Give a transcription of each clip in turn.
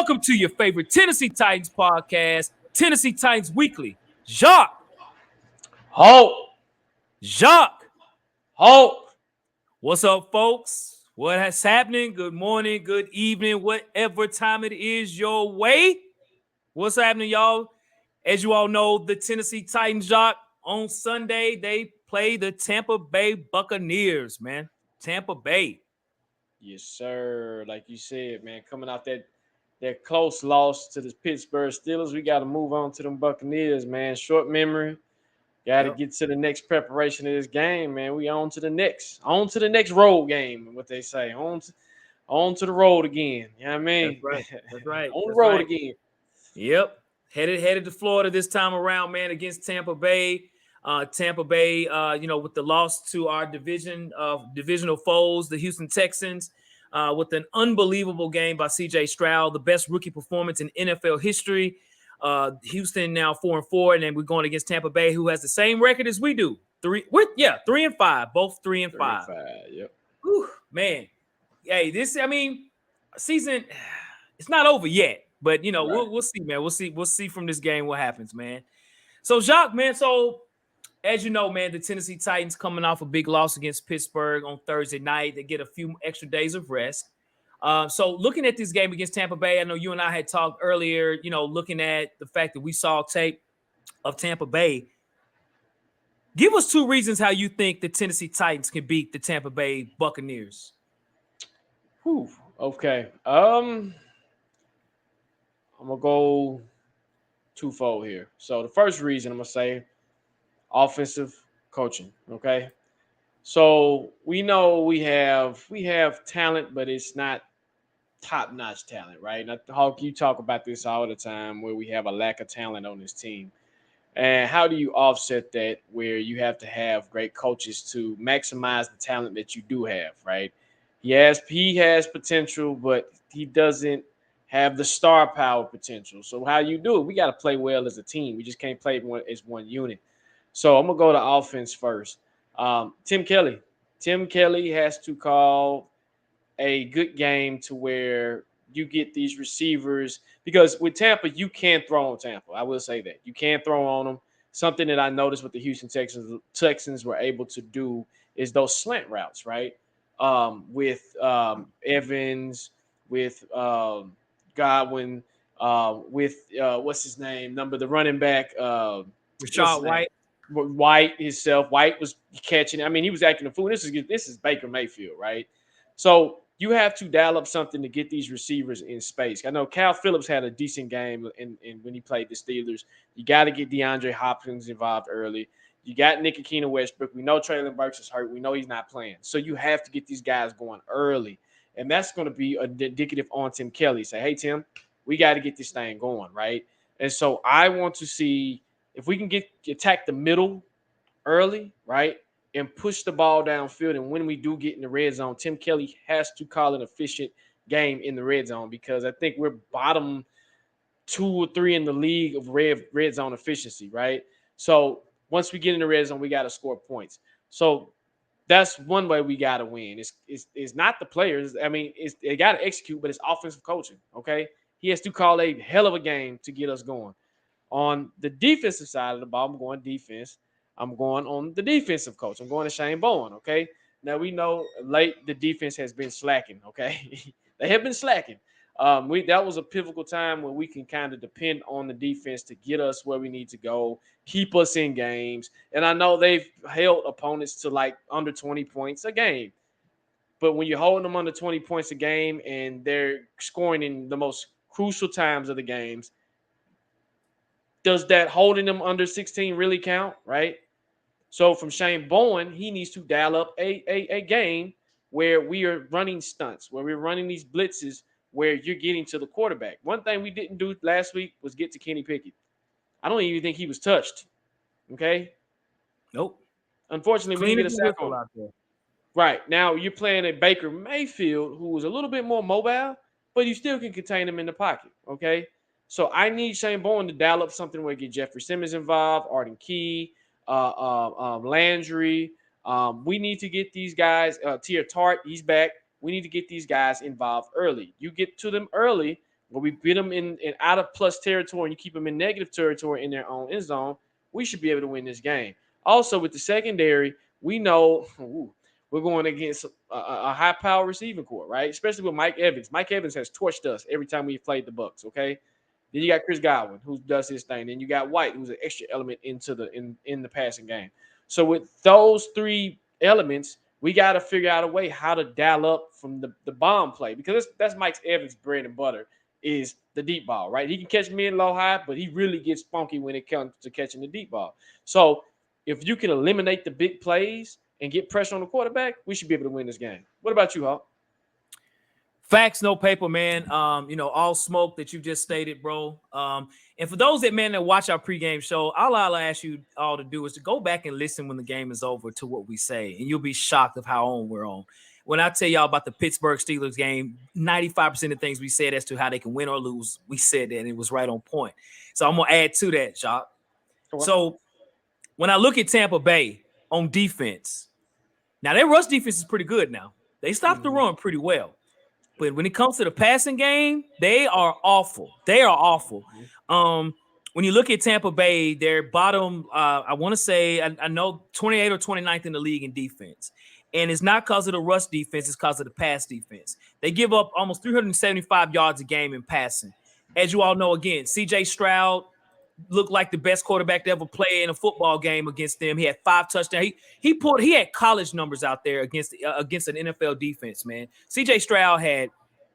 Welcome to your favorite Tennessee Titans podcast, Tennessee Titans Weekly. Jacques. Halt! Jacques. Halt! What's up, folks? What is happening? Good morning, good evening, whatever time it is your way. What's happening, y'all? As you all know, the Tennessee Titans, Jacques, on Sunday, they play the Tampa Bay Buccaneers, man. Tampa Bay. Yes, sir. Like you said, man, coming out that close loss to the Pittsburgh Steelers, we got to move on to them Buccaneers, man. Short memory. Got to Yep. get to the next preparation of this game, man. We on to the next road game, what they say. On to the road again. You know what I That's mean? right. That's right. On the That's road right. again. Yep. Headed to Florida this time around, man, against Tampa Bay. Tampa Bay, with the loss to our divisional foes, the Houston Texans, with an unbelievable game by C.J. Stroud, the best rookie performance in NFL history. Houston now 4-4, and then we're going against Tampa Bay, who has the same record as we do. 3-5, both 3-5. 3-5. Yep. Whew, man. Hey, season, it's not over yet, but Right. we'll see, man. We'll see from this game what happens, man. So Jacques, man, as you know, man, the Tennessee Titans coming off a big loss against Pittsburgh on Thursday night. They get a few extra days of rest. So looking at this game against Tampa Bay, I know you and I had talked earlier, looking at the fact that we saw tape of Tampa Bay. Give us two reasons how you think the Tennessee Titans can beat the Tampa Bay Buccaneers. Whew. Okay. I'm gonna go twofold here. So the first reason I'm gonna say offensive coaching. Okay. So we know we have talent, but it's not top-notch talent, right? And Hawk, you talk about this all the time where we have a lack of talent on this team. And how do you offset that where you have to have great coaches to maximize the talent that you do have, right? He has potential, but he doesn't have the star power potential. So how you do it? We got to play well as a team. We just can't play as one unit. So I'm gonna go to offense first. Tim Kelly. Tim Kelly has to call a good game to where you get these receivers because with Tampa, you can throw on Tampa. I will say that you can throw on them. Something that I noticed with the Houston Texans were able to do is those slant routes, right? With Evans, with Godwin, with what's his name? The running back, Rashad White. White himself. White was catching. I mean, he was acting a fool. This is Baker Mayfield, right? So you have to dial up something to get these receivers in space. I know Cal Phillips had a decent game in when he played the Steelers. You got to get DeAndre Hopkins involved early. You got Nick Akina Westbrook. We know Traylon Burks is hurt. We know he's not playing. So you have to get these guys going early. And that's going to be indicative on Tim Kelly. Say, hey, Tim, we got to get this thing going, right? And so I want to see if we can attack the middle early, right? And push the ball downfield. And when we do get in the red zone, Tim Kelly has to call an efficient game in the red zone because I think we're bottom 2 or 3 in the league of red zone efficiency, right? So once we get in the red zone, we got to score points. So that's one way we got to win. It's not the players. I mean, they got to execute, but it's offensive coaching, okay? He has to call a hell of a game to get us going. On the defensive side of the ball, I'm going defense. I'm going on the defensive coach. I'm going to Shane Bowen, okay? Now, we know late the defense has been slacking, okay? They have been slacking. That was a pivotal time where we can kind of depend on the defense to get us where we need to go, keep us in games. And I know they've held opponents to like under 20 points a game. But when you're holding them under 20 points a game and they're scoring in the most crucial times of the games, does that holding them under 16 really count, right? So from Shane Bowen, he needs to dial up a game where we are running stunts, where we're running these blitzes, where you're getting to the quarterback. One thing we didn't do last week was get to Kenny Pickett. I don't even think he was touched. Okay? Nope. Unfortunately, we didn't get a sack on out there. Right. Now you're playing a Baker Mayfield who was a little bit more mobile, but you still can contain him in the pocket. Okay. So I need Shane Bowen to dial up something where get Jeffrey Simmons involved, Arden Key, Landry. We need to get these guys, Tier Tart, he's back. We need to get these guys involved early. You get to them early, where we beat them in out of plus territory and you keep them in negative territory in their own end zone, we should be able to win this game. Also, with the secondary, we know we're going against a high power receiving core, right? Especially with Mike Evans. Mike Evans has torched us every time we've played the Bucs. Okay, then you got Chris Godwin who does his thing. Then you got White who's an extra element into the in the passing game. So with those three elements, we got to figure out a way how to dial up from the bomb play because that's Mike Evans' bread and butter is the deep ball, right? He can catch mid, low, high, but he really gets funky when it comes to catching the deep ball. So if you can eliminate the big plays and get pressure on the quarterback, we should be able to win this game. What about you, Hawk? Facts, no paper, man. All smoke that you just stated, bro. And for those that watch our pregame show, all I'll ask you all to do is to go back and listen when the game is over to what we say, and you'll be shocked of how on we're on. When I tell y'all about the Pittsburgh Steelers game, 95% of things we said as to how they can win or lose, we said that, and it was right on point. So I'm gonna add to that, Jacques. So when I look at Tampa Bay on defense, now their rush defense is pretty good now. They stopped the run pretty well. But when it comes to the passing game, they are awful. They are awful. When you look at Tampa Bay, they're bottom, I want to say, I know 28 or 29th in the league in defense. And it's not because of the rush defense, it's because of the pass defense. They give up almost 375 yards a game in passing. As you all know, again, C.J. Stroud looked like the best quarterback to ever play in a football game against them. He had 5 touchdowns. He had college numbers out there against an NFL defense, man. C.J. Stroud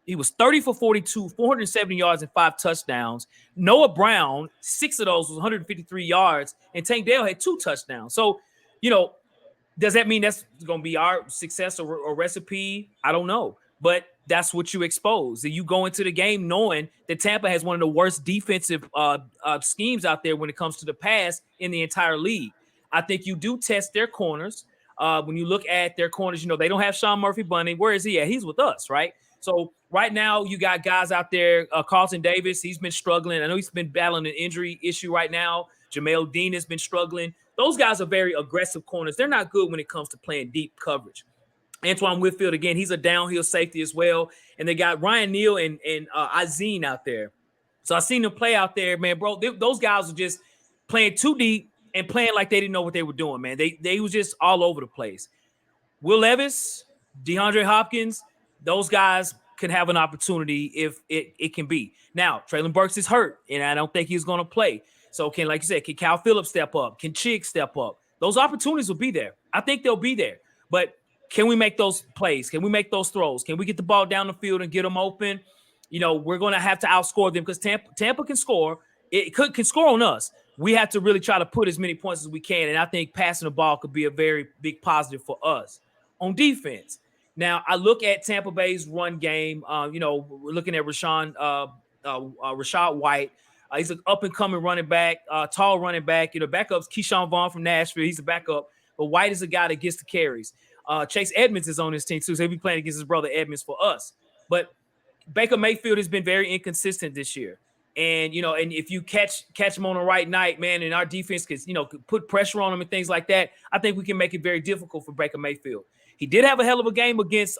he was 30 for 42, 470 yards and 5 touchdowns. Noah Brown, 6 of those was 153 yards, and Tank Dell had 2 touchdowns. So, does that mean that's going to be our success or recipe? I don't know. But that's what you expose. And you go into the game knowing that Tampa has one of the worst defensive schemes out there when it comes to the pass in the entire league. I think you do test their corners. When you look at their corners, they don't have Sean Murphy-Bunting. Where is he at? He's with us, right? So right now you got guys out there. Carlton Davis, he's been struggling. I know he's been battling an injury issue right now. Jamel Dean has been struggling. Those guys are very aggressive corners. They're not good when it comes to playing deep coverage. Antoine Whitfield, again, he's a downhill safety as well. And they got Ryan Neal and Azeen out there. So I seen them play out there, man, bro. Those guys were just playing too deep and playing like they didn't know what they were doing, man. They was just all over the place. Will Levis, DeAndre Hopkins, those guys can have an opportunity if it can be. Now, Treylon Burks is hurt, and I don't think he's going to play. So, like you said, can Kyle Phillips step up? Can Chig step up? Those opportunities will be there. I think they'll be there. But can we make those plays? Can we make those throws? Can we get the ball down the field and get them open? We're going to have to outscore them because Tampa can score. It can score on us. We have to really try to put as many points as we can. And I think passing the ball could be a very big positive for us. On defense, now I look at Tampa Bay's run game. We're looking at Rashad White. He's an up-and-coming running back, tall running back. Backup's Keyshawn Vaughn from Nashville. He's a backup. But White is a guy that gets the carries. Chase Edmonds is on his team, too, so he'll be playing against his brother Edmonds for us. But Baker Mayfield has been very inconsistent this year. And, and if you catch him on the right night, man, and our defense could put pressure on him and things like that, I think we can make it very difficult for Baker Mayfield. He did have a hell of a game against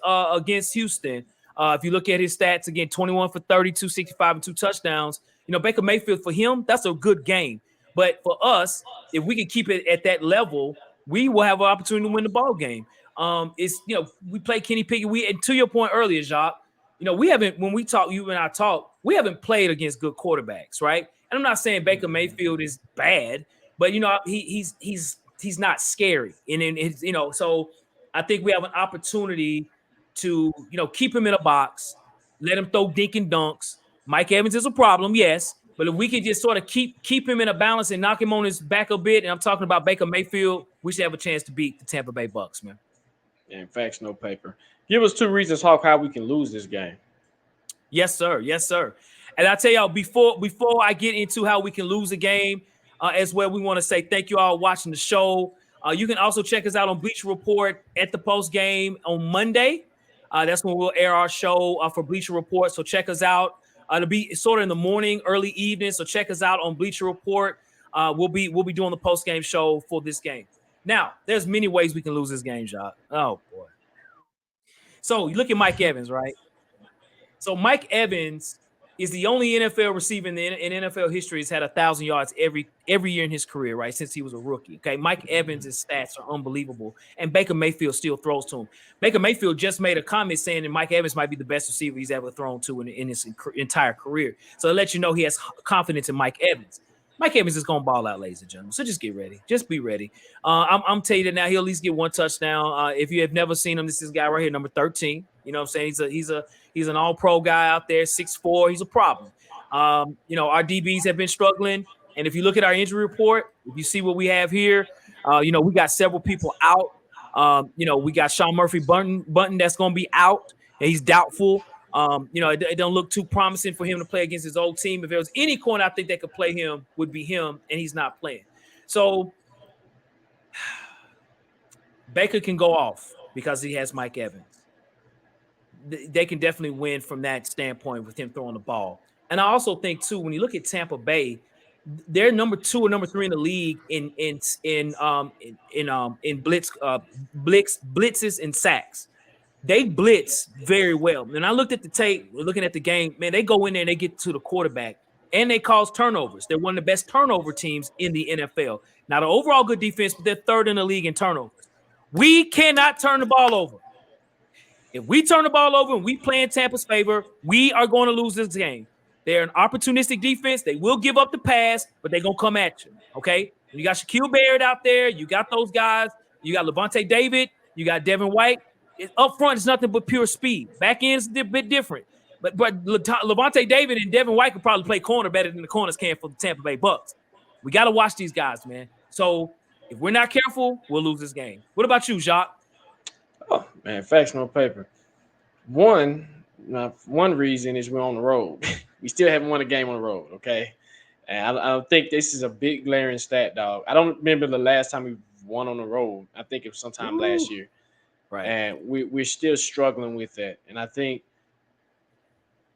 Houston. If you look at his stats, again, 21 for 30, 265, and 2 touchdowns. Baker Mayfield, for him, that's a good game. But for us, if we can keep it at that level, we will have an opportunity to win the ball game. We play Kenny Pickett. And to your point earlier, Jacques, we haven't, when we talk, you and I talk, we haven't played against good quarterbacks, right? And I'm not saying Baker Mayfield is bad, but he's not scary. And so I think we have an opportunity to, keep him in a box, let him throw dink and dunks. Mike Evans is a problem, yes, but if we can just sort of keep him in a balance and knock him on his back a bit, and I'm talking about Baker Mayfield, we should have a chance to beat the Tampa Bay Bucs, man. And facts, no paper. Give us 2 reasons, Hawk, how we can lose this game. Yes, sir. Yes, sir. And I tell y'all, before I get into how we can lose a game as well, we want to say thank you all watching the show. You can also check us out on Bleacher Report at the post game on Monday. That's when we'll air our show for Bleacher Report. So check us out. It'll be sort of in the morning, early evening. So check us out on Bleacher Report. We'll be doing the post game show for this game. Now, there's many ways we can lose this game, Jacques. Oh boy. So you look at Mike Evans, right? So Mike Evans is the only NFL receiver in NFL history has had 1,000 yards every year in his career, right? Since he was a rookie. Okay. Mike Evans' stats are unbelievable. And Baker Mayfield still throws to him. Baker Mayfield just made a comment saying that Mike Evans might be the best receiver he's ever thrown to in his entire career. So it lets you know he has confidence in Mike Evans. Mike Evans is going to ball out, ladies and gentlemen. So just get ready. Just be ready. I'm telling you that now he'll at least get one touchdown. If you have never seen him, this is this guy right here, number 13. You know what I'm saying? He's an all-pro guy out there, 6'4". He's a problem. Our DBs have been struggling. And if you look at our injury report, if you see what we have here, we got several people out. We got Sean Murphy Bunton that's going to be out, and he's doubtful. It don't look too promising for him to play against his old team. If there was any corner I think that could play him, would be him, and he's not playing. So Baker can go off because he has Mike Evans. They can definitely win from that standpoint with him throwing the ball. And I also think too, when you look at Tampa Bay, they're number 2 or number 3 in the league in blitzes and sacks. They blitz very well. And I looked at the tape, looking at the game, man, they go in there and they get to the quarterback and they cause turnovers. They're one of the best turnover teams in the NFL. Now, the overall good defense, but they're 3rd in the league in turnovers. We cannot turn the ball over. If we turn the ball over and we play in Tampa's favor, we are going to lose this game. They're an opportunistic defense. They will give up the pass, but they're going to come at you, okay? You got Shaquille Barrett out there. You got those guys. You got Levante David. You got Devin White. Up front, it's nothing but pure speed. Back end is a bit different. But Levante David and Devin White could probably play corner better than the corners can for the Tampa Bay Bucks. We got to watch these guys, man. So if we're not careful, we'll lose this game. What about you, Jacques? Oh, man, facts no paper. One reason is we're on the road. We still haven't won a game on the road, okay? And I don't think this is a big glaring stat, dog. I don't remember the last time we won on the road. I think it was sometime last year. Right. And we're still struggling with that. And I think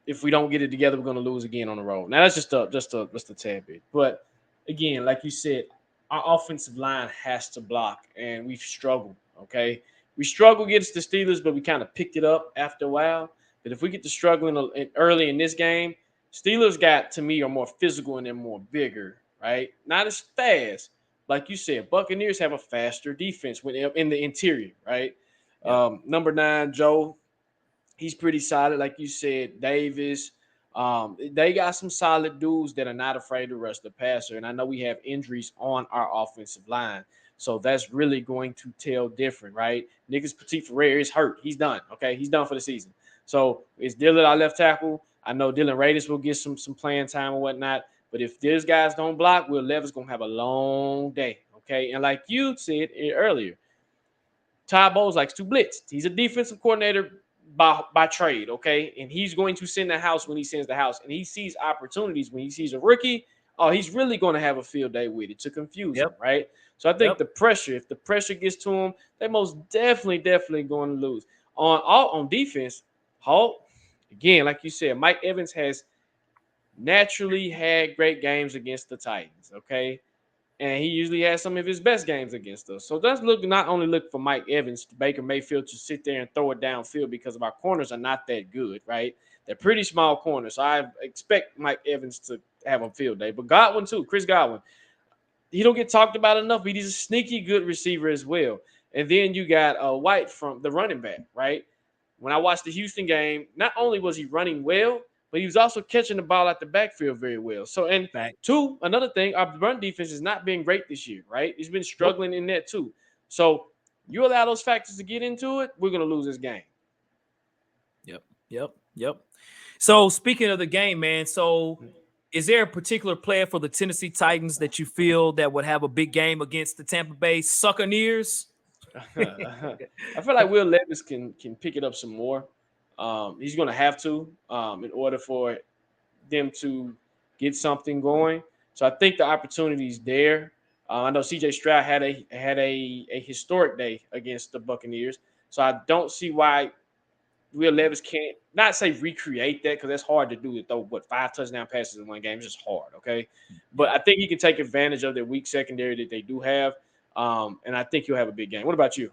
if we don't get it together, we're going to lose again on the road. Now, that's just a tad bit. But, again, like you said, our offensive line has to block, and we've struggled, okay? We struggled against the Steelers, but we kind of picked it up after a while. But if we get to struggling early in this game, Steelers to me, are more physical and they're more bigger, right? Not as fast. Like you said, Buccaneers have a faster defense in the interior, right? Yeah. Number 9, Joe, he's pretty solid. Like you said, Davis. They got some solid dudes that are not afraid to rush the passer. And I know we have injuries on our offensive line. So that's really going to tell different, right? Nicholas Petit-Frere is hurt. He's done, okay? He's done for the season. So it's Dillard, our left tackle. I know Dylan Radis will get some playing time and whatnot. But if these guys don't block, Will Levis going to have a long day, okay? And like you said earlier, Todd Bowles likes to blitz. He's a defensive coordinator by trade, okay? And he's going to send the house when he sends the house. And he sees opportunities when he sees a rookie. Oh, he's really going to have a field day with it to confuse him, right? So I think if the pressure gets to him, they're most definitely going to lose. On defense, Hulk, again, like you said, Mike Evans has naturally had great games against the Titans, okay? And he usually has some of his best games against us. So let's not only look for Mike Evans, Baker Mayfield to sit there and throw it downfield because of our corners are not that good, right? They're pretty small corners. So I expect Mike Evans to have a field day. But Godwin too, Chris Godwin. He don't get talked about enough, but he's a sneaky good receiver as well. And then you got White from the running back, right? When I watched the Houston game, not only was he running well, but he was also catching the ball at the backfield very well. So, and two, another thing, our run defense has not been great this year, right? He's been struggling in that too. So you allow those factors to get into it, we're going to lose this game. Yep. So speaking of the game, man, so is there a particular player for the Tennessee Titans that you feel that would have a big game against the Tampa Bay Buccaneers? I feel like Will Levis can pick it up some more. He's going to have to in order for them to get something going. So I think the opportunity is there. I know C.J. Stroud had a historic day against the Buccaneers. So I don't see why Will Levis can't not say recreate that because that's hard to do. Throw 5 touchdown passes in one game. It's just hard, okay? But I think he can take advantage of their weak secondary that they do have. And I think he'll have a big game. What about you?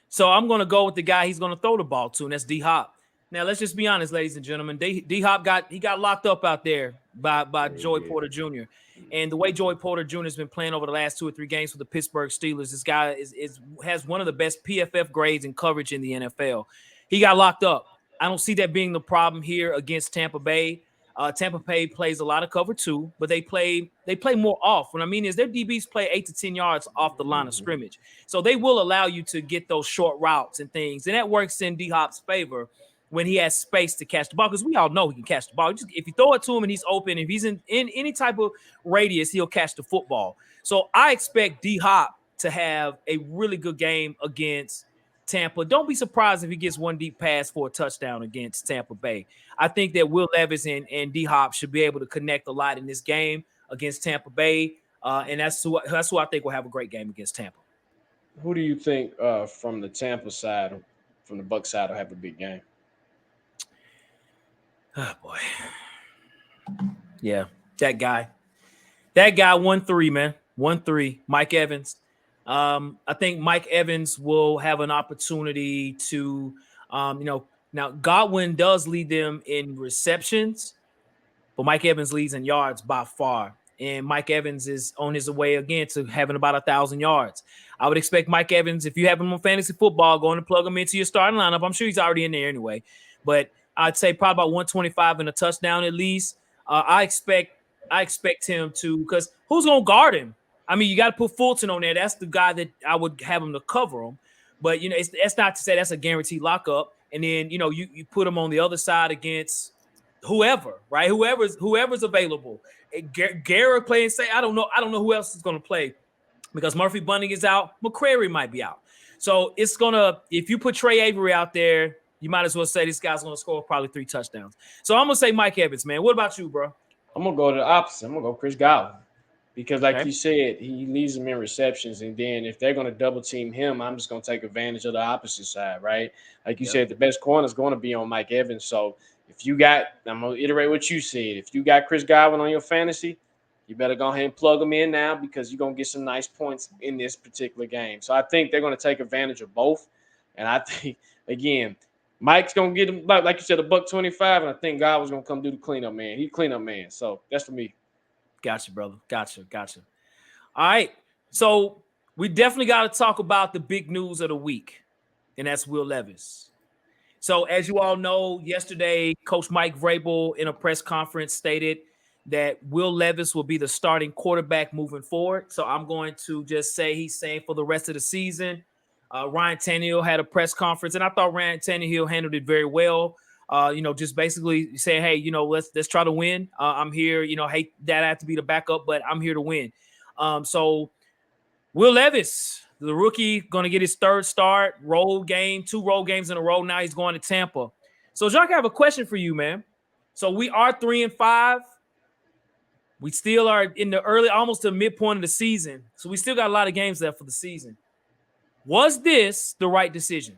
So I'm going to go with the guy he's going to throw the ball to, and that's D-Hop. Now let's just be honest, ladies and gentlemen. D Hop got locked up out there by Yeah, Joey yeah. Porter Jr. And the way Joey Porter Jr. has been playing over the last 2 or 3 games for the Pittsburgh Steelers, this guy is has one of the best PFF grades and coverage in the NFL. He got locked up. I don't see that being the problem here against Tampa Bay. Tampa Bay plays a lot of cover too, but they play more off. What I mean is their DBs play 8 to 10 yards off the line of Mhm. scrimmage, so they will allow you to get those short routes and things, and that works in D Hop's favor when he has space to catch the ball, because we all know he can catch the ball. Just, if you throw it to him and he's open, if he's in any type of radius, he'll catch the football. So I expect D Hop to have a really good game against Tampa. Don't be surprised if he gets one deep pass for a touchdown against Tampa Bay. I think that Will Levis and D Hop should be able to connect a lot in this game against Tampa Bay. And that's who I think will have a great game against Tampa. Who do you think from the Tampa side, from the Buck side, will have a big game? Oh boy. Yeah, that guy. That guy 1-3, man. 1-3. Mike Evans. I think Mike Evans will have an opportunity to, now Godwin does lead them in receptions, but Mike Evans leads in yards by far. And Mike Evans is on his way again to having about 1,000 yards. I would expect Mike Evans, if you have him on fantasy football, going to plug him into your starting lineup. I'm sure he's already in there anyway. But I'd say probably about 125 and a touchdown at least. I expect him to, because who's gonna guard him? I mean, you got to put Fulton on there. That's the guy that I would have him to cover him. But that's not to say that's a guaranteed lockup. And then you put him on the other side against whoever, right? Whoever's available. Garrett playing. Say I don't know who else is going to play because Murphy Bunting is out. McCrary might be out. So it's gonna, if you put Trey Avery out there, you might as well say this guy's gonna score probably 3 touchdowns. So I'm gonna say Mike Evans, man. What about you, bro? I'm gonna go to the opposite. I'm gonna go Chris Godwin because, like Okay. you said, he leads them in receptions, and then if they're gonna double team him, I'm just gonna take advantage of the opposite side, right? Like you Yep. said, the best corner is going to be on Mike Evans. So if you got, I'm gonna iterate what you said. If you got Chris Godwin on your fantasy, you better go ahead and plug him in now because you're gonna get some nice points in this particular game. So I think they're gonna take advantage of both, and I think again. Mike's gonna get him like you said, $125, and I think God was gonna come do the cleanup man. He cleanup man, so that's for me. Gotcha, brother. Gotcha. All right. So we definitely got to talk about the big news of the week, and that's Will Levis. So as you all know, yesterday, Coach Mike Vrabel in a press conference stated that Will Levis will be the starting quarterback moving forward. So I'm going to just say he's saying for the rest of the season. Ryan Tannehill had a press conference, and I thought Ryan Tannehill handled it very well. Just basically saying, hey, let's try to win. I'm here. Hey, that I have to be the backup, but I'm here to win. So Will Levis, the rookie, going to get his third start, road game, 2 road games in a row. Now he's going to Tampa. So, Jacques, I have a question for you, man. So we are 3-5. We still are in the early, almost to midpoint of the season. So we still got a lot of games left for the season. Was this the right decision?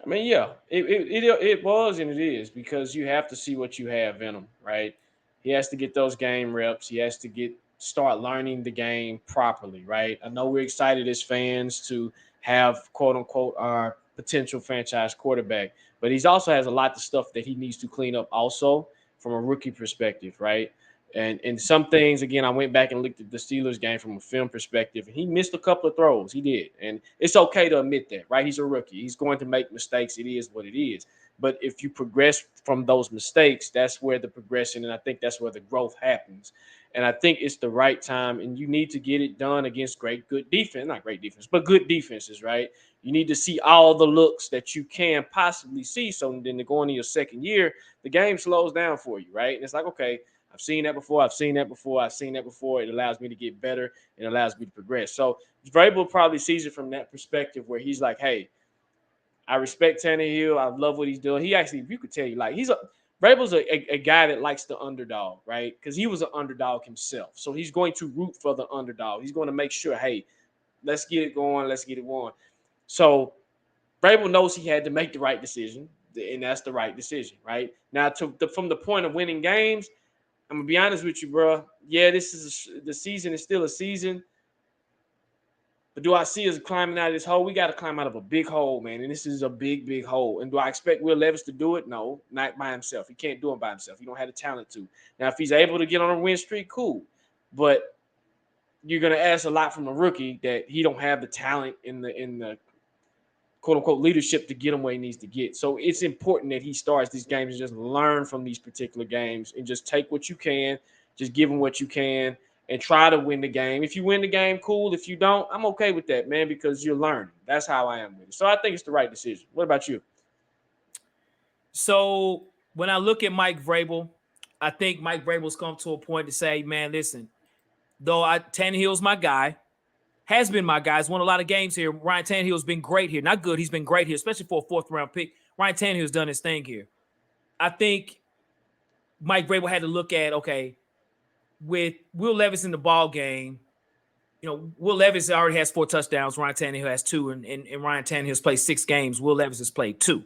I mean, yeah, it was and it is because you have to see what you have in him, right? He has to get those game reps. He has to start learning the game properly, right? I know we're excited as fans to have quote unquote our potential franchise quarterback, but he's also has a lot of stuff that he needs to clean up also from a rookie perspective, right? And some things again, I went back and looked at the Steelers game from a film perspective, and he missed a couple of throws. He did, and it's okay to admit that, right? He's a rookie. He's going to make mistakes. It is what it is. But if you progress from those mistakes, that's where the progression, and I think that's where the growth happens. And I think it's the right time, and you need to get it done against good defense, not great defense, but good defenses, right? You need to see all the looks that you can possibly see. So then to go into your second year, the game slows down for you, right? And it's like, okay, I've seen that before. I've seen that before. I've seen that before. It allows me to get better. It allows me to progress. So Vrabel probably sees it from that perspective where he's like, hey, I respect Tannehill. I love what he's doing. He actually, if you could tell you, like Vrabel's a guy that likes the underdog, right? Because he was an underdog himself. So he's going to root for the underdog. He's going to make sure, hey, let's get it going. Let's get it going. So Vrabel knows he had to make the right decision, and that's the right decision, right? Now, from the point of winning games, I'm gonna be honest with you, bro. Yeah, the season is still a season, But do I see us climbing out of this hole? We got to climb out of a big hole, man. And this is a big, big hole. And do I expect Will Levis to do it? No, not by himself. He can't do it by himself. He don't have the talent to. Now, if he's able to get on a win streak, cool. But you're going to ask a lot from a rookie that he don't have the talent in the quote unquote leadership to get him where he needs to get. So it's important that he starts these games and just learn from these particular games and just take what you can, just give him what you can, and try to win the game. If you win the game, cool. If you don't, I'm okay with that, man, because you're learning. That's how I am with it. So I think it's the right decision. What about you? So when I look at Mike Vrabel, I think Mike Vrabel's come to a point to say, man, listen, though Tannehill's my guy, has been my guy. He's won a lot of games here. Ryan Tannehill's been great here. Not good. He's been great here, especially for a 4th-round pick. Ryan Tannehill's done his thing here. I think Mike Vrabel had to look at, okay, with Will Levis in the ball game, Will Levis already has 4 touchdowns. Ryan Tannehill has 2, and Ryan Tannehill's played 6 games. Will Levis has played 2.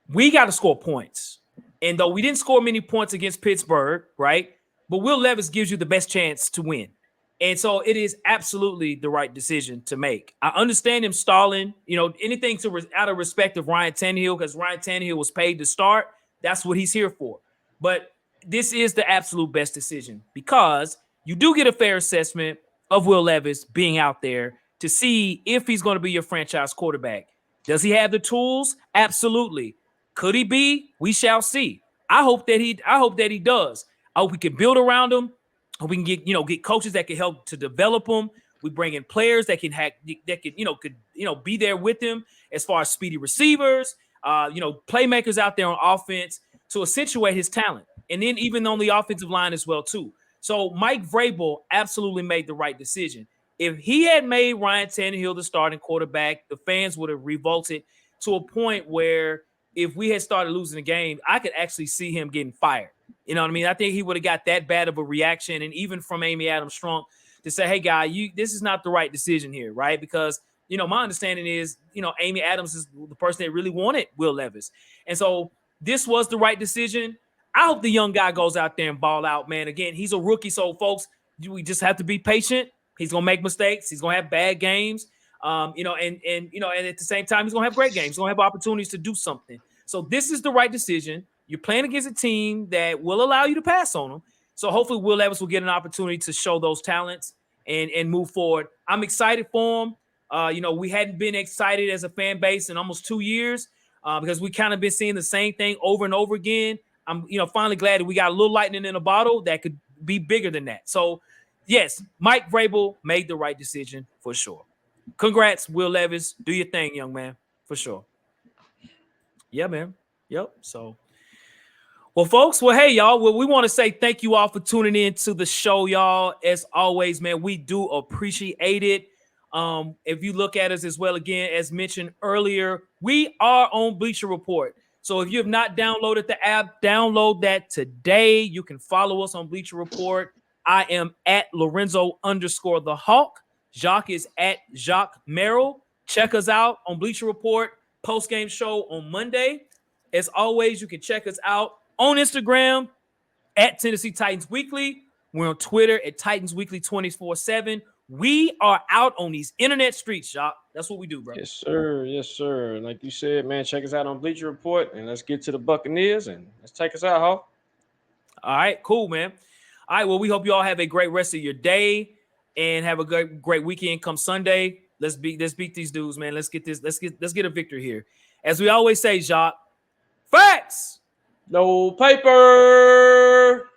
We got to score points. And though we didn't score many points against Pittsburgh, right? But Will Levis gives you the best chance to win. And so it is absolutely the right decision to make. I understand him stalling, anything out of respect of Ryan Tannehill, because Ryan Tannehill was paid to start. That's what he's here for. But this is the absolute best decision because you do get a fair assessment of Will Levis being out there to see if he's going to be your franchise quarterback. Does he have the tools? Absolutely. Could he be? We shall see. I hope that he does. I hope we can build around him. Hope we can get coaches that can help to develop him. We bring in players that can be there with him as far as speedy receivers, playmakers out there on offense to accentuate his talent. And then even on the offensive line as well, too. So Mike Vrabel absolutely made the right decision. If he had made Ryan Tannehill the starting quarterback, the fans would have revolted to a point where if we had started losing the game, I could actually see him getting fired. You know what I mean? I think he would have got that bad of a reaction. And even from Amy Adams Strunk to say, hey, guy, this is not the right decision here, right? Because, my understanding is, Amy Adams is the person that really wanted Will Levis. And so this was the right decision. I hope the young guy goes out there and ball out, man. Again, he's a rookie. So, folks, we just have to be patient. He's going to make mistakes. He's going to have bad games. And at the same time, he's going to have great games. He's going to have opportunities to do something. So this is the right decision. You're playing against a team that will allow you to pass on them. So hopefully Will Levis will get an opportunity to show those talents and move forward. I'm excited for him. We hadn't been excited as a fan base in almost 2 years because we kind of been seeing the same thing over and over again. I'm, finally glad that we got a little lightning in a bottle that could be bigger than that. So, yes, Mike Vrabel made the right decision for sure. Congrats, Will Levis. Do your thing, young man, for sure. Yeah, man. Yep. So, well, folks, hey, y'all. Well, we want to say thank you all for tuning in to the show, y'all. As always, man, we do appreciate it. If you look at us as well, again, as mentioned earlier, we are on Bleacher Report. So if you have not downloaded the app, download that today. You can follow us on Bleacher Report. I am at Lorenzo_the Hawk. Jacques is at Jacques Merrill. Check us out on Bleacher Report. Post-game show on Monday. As always, you can check us out on Instagram at Tennessee Titans Weekly. We're on Twitter at Titans Weekly 24/7. We are out on these internet streets, Jacques. That's what we do, bro. Yes, sir. Yes, sir. Like you said, man, check us out on Bleacher Report, and let's get to the Buccaneers, and let's take us out, Hawk. All right, cool, man. All right, well, we hope you all have a great rest of your day and have a great weekend come Sunday. Let's beat these dudes, man. Let's get a victory here. As we always say, Jacques, facts. No paper.